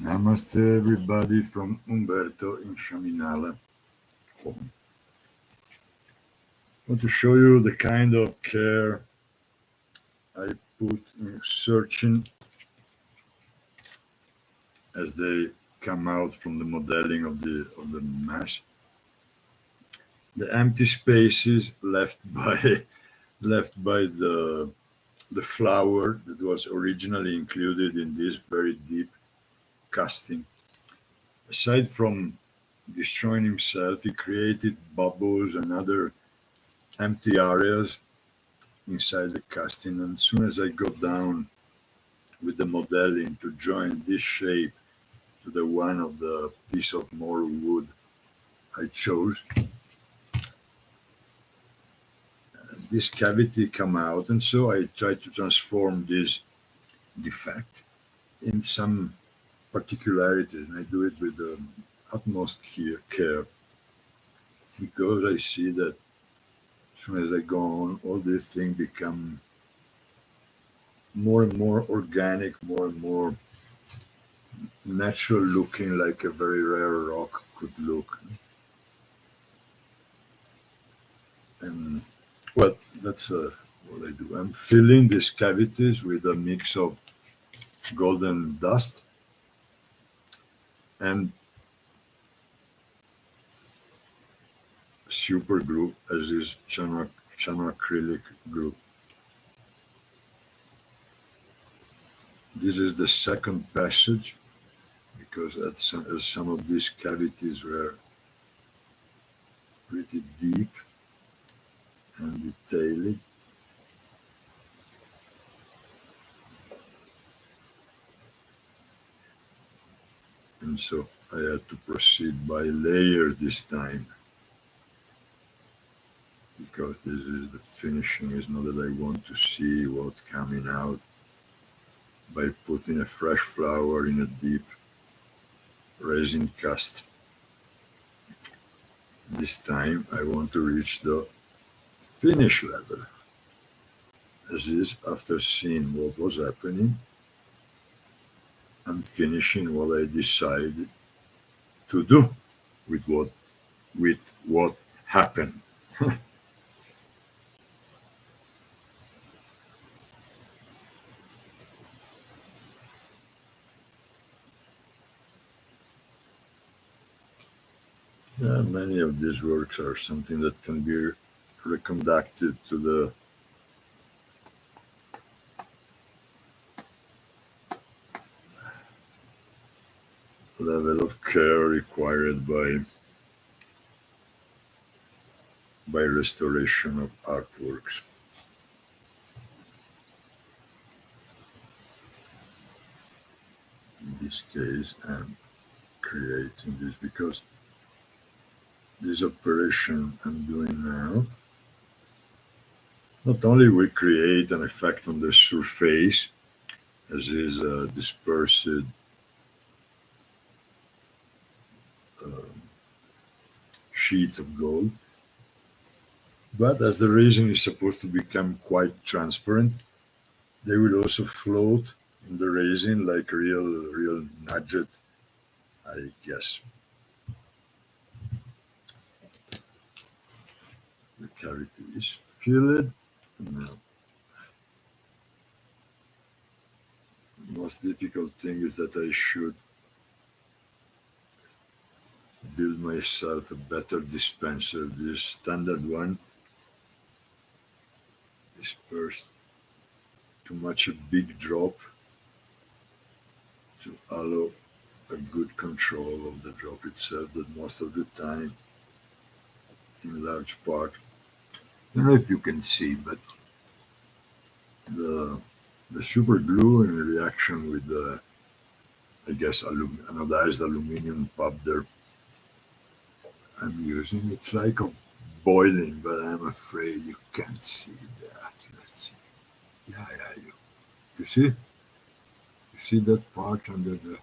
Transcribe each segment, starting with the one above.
Namaste, everybody, from Umberto in Chaminala. Home. I want to show you the kind of care I put in searching as they come out from the modeling of the mesh. The empty spaces left by the flower that was originally included in this very deep casting. Aside from destroying himself, he created bubbles and other empty areas inside the casting, and as soon as I got down with the modeling to join this shape to the one of the piece of more wood I chose, this cavity come out, and so I tried to transform this defect in some particularities, and I do it with the utmost care because I see that as soon as I go on, all these things become more and more organic, more and more natural looking, like a very rare rock could look. And well, that's what I do. I'm filling these cavities with a mix of golden dust and super glue, as is channel acrylic glue. This is the second passage because as some of these cavities were pretty deep and detailed. And so I had to proceed by layers this time because this is the finishing. Is not that I want to see what's coming out by putting a fresh flower in a deep resin cast. This time I want to reach the finish level. As is, after seeing what was happening, I'm finishing what I decided to do with what happened. Many of these works are something that can be reconducted to the level of care required by restoration of artworks. In this case, I'm creating this because this operation I'm doing now not only will create an effect on the surface, as is a dispersed sheets of gold, but as the resin is supposed to become quite transparent, they will also float in the resin like real nugget, I guess. The cavity is filled. Now, the most difficult thing is that I should build myself a better dispenser. This standard one dispersed too much a big drop to allow a good control of the drop itself, that most of the time, in large part, I don't know if you can see, but the super glue in reaction with the, I guess, anodized aluminum powder I'm using, it's like a boiling, but I'm afraid you can't see that. Let's see. Yeah, you see? You see that part under the,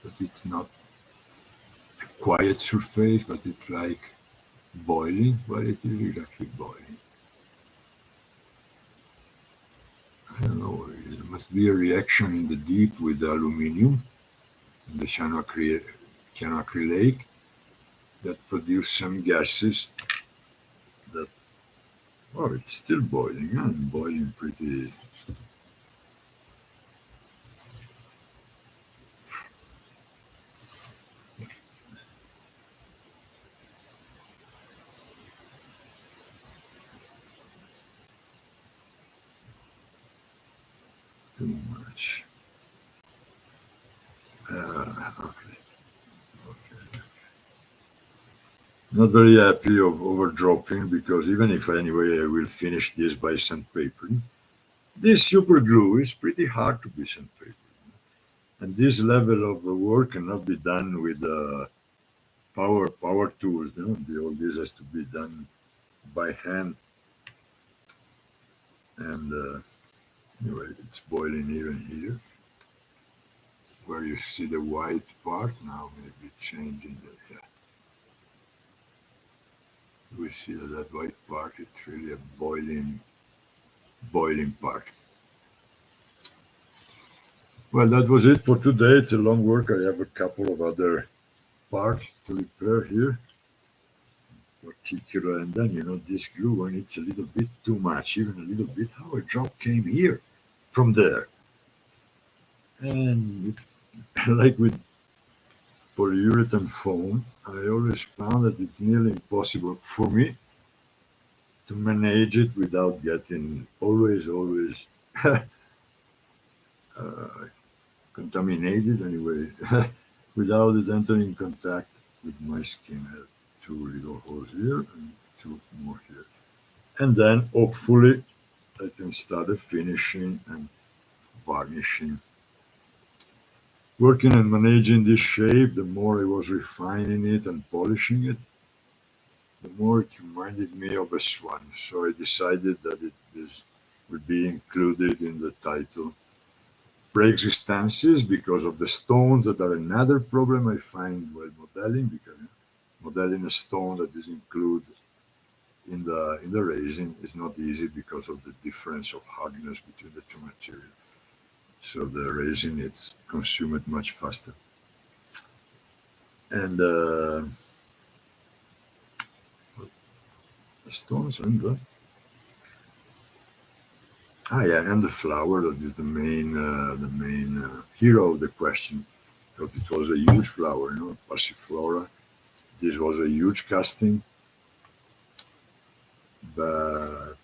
but it's not a quiet surface, but it's like boiling, but it is actually boiling. I don't know what it is. There must be a reaction in the deep with the aluminum, the Chanakri Lake that produce some gases that, oh, it's still boiling, and boiling pretty. Too much. Okay, okay. Not very happy of overdropping because even if anyway I will finish this by sandpapering, this super glue is pretty hard to be sandpapered. And this level of work cannot be done with power tools. All this has to be done by hand. And anyway, it's boiling even here, where you see the white part now, maybe changing the. Yeah, we see that white part. It's really a boiling part. Well, that was it for today. It's a long work. I have a couple of other parts to repair here, particular, and then this glue when it's a little bit too much, even a little bit. How a drop came here from there, and it's like with polyurethane foam. I always found that it's nearly impossible for me to manage it without getting always uh, contaminated anyway, without it entering in contact with my skin. I have two little holes here and two more here. And then hopefully I can start the finishing and varnishing. Working and managing this shape, the more I was refining it and polishing it, the more it reminded me of a swan. So I decided that this would be included in the title. Preexhistences, because of the stones that are another problem I find while modeling, because modeling a stone that is included in the resin is not easy because of the difference of hardness between the two materials. So the resin it's consumed much faster. And the stones and and the flower that is the main hero of the question, because it was a huge flower, passiflora. This was a huge casting, but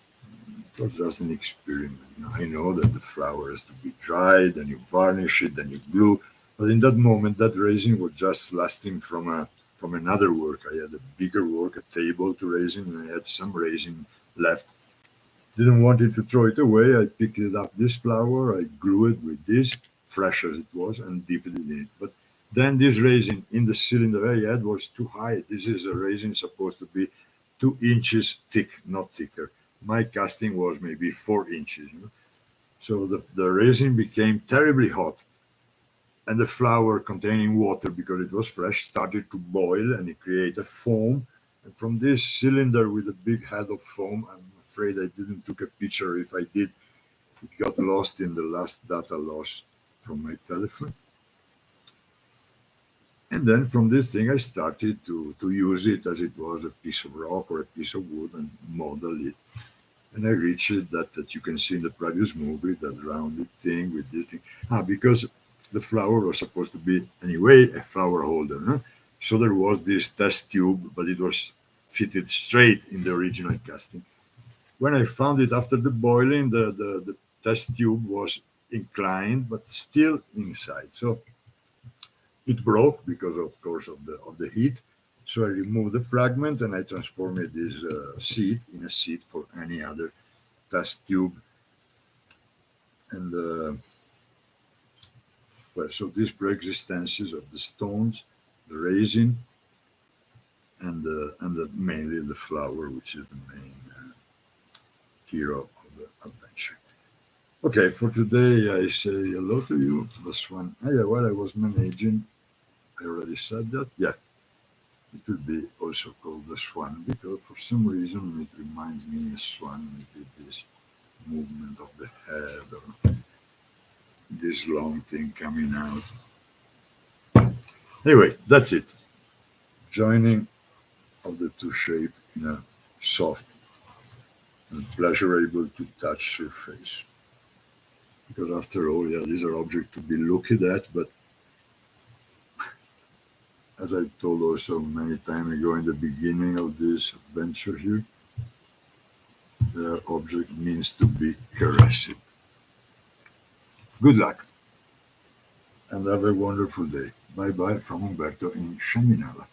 it was just an experiment. I know that the flower has to be dried, then you varnish it, then you glue. But in that moment, that resin was just lasting from another work. I had a bigger work, a table to resin, and I had some resin left. Didn't want it to throw it away. I picked it up, this flower, I glue it with this, fresh as it was, and dipped it in it. But then this resin in the cylinder I had was too high. This is a resin supposed to be 2 inches thick, not thicker. My casting was maybe 4 inches. So the resin became terribly hot. And the flour containing water, because it was fresh, started to boil and it created a foam. And from this cylinder with a big head of foam, I'm afraid I didn't took a picture. If I did, it got lost in the last data loss from my telephone. And then from this thing, I started to use it as it was a piece of rock or a piece of wood and model it. And I reached that you can see in the previous movie, that rounded thing with this thing. Because the flower was supposed to be, anyway, a flower holder. No? So there was this test tube, but it was fitted straight in the original casting. When I found it after the boiling, the test tube was inclined, but still inside. So it broke because, of course, of the heat. So I removed the fragment and I transformed this seat in a seat for any other test tube. And well, so these preexistences of the stones, the resin, and mainly the flower, which is the main hero of the adventure. Okay, for today I say hello to you. The Swan. Yeah, while I was managing, I already said that. Yeah, it will be also called the Swan because for some reason it reminds me of swan, maybe this movement of the head or this long thing coming out. Anyway, that's it. Joining of the two shapes in a soft and pleasurable to touch surface. Because after all, yeah, these are objects to be looked at, but as I told also many time ago in the beginning of this adventure here, their object means to be caressed. Good luck and have a wonderful day. Bye bye from Umberto in Sciaminada.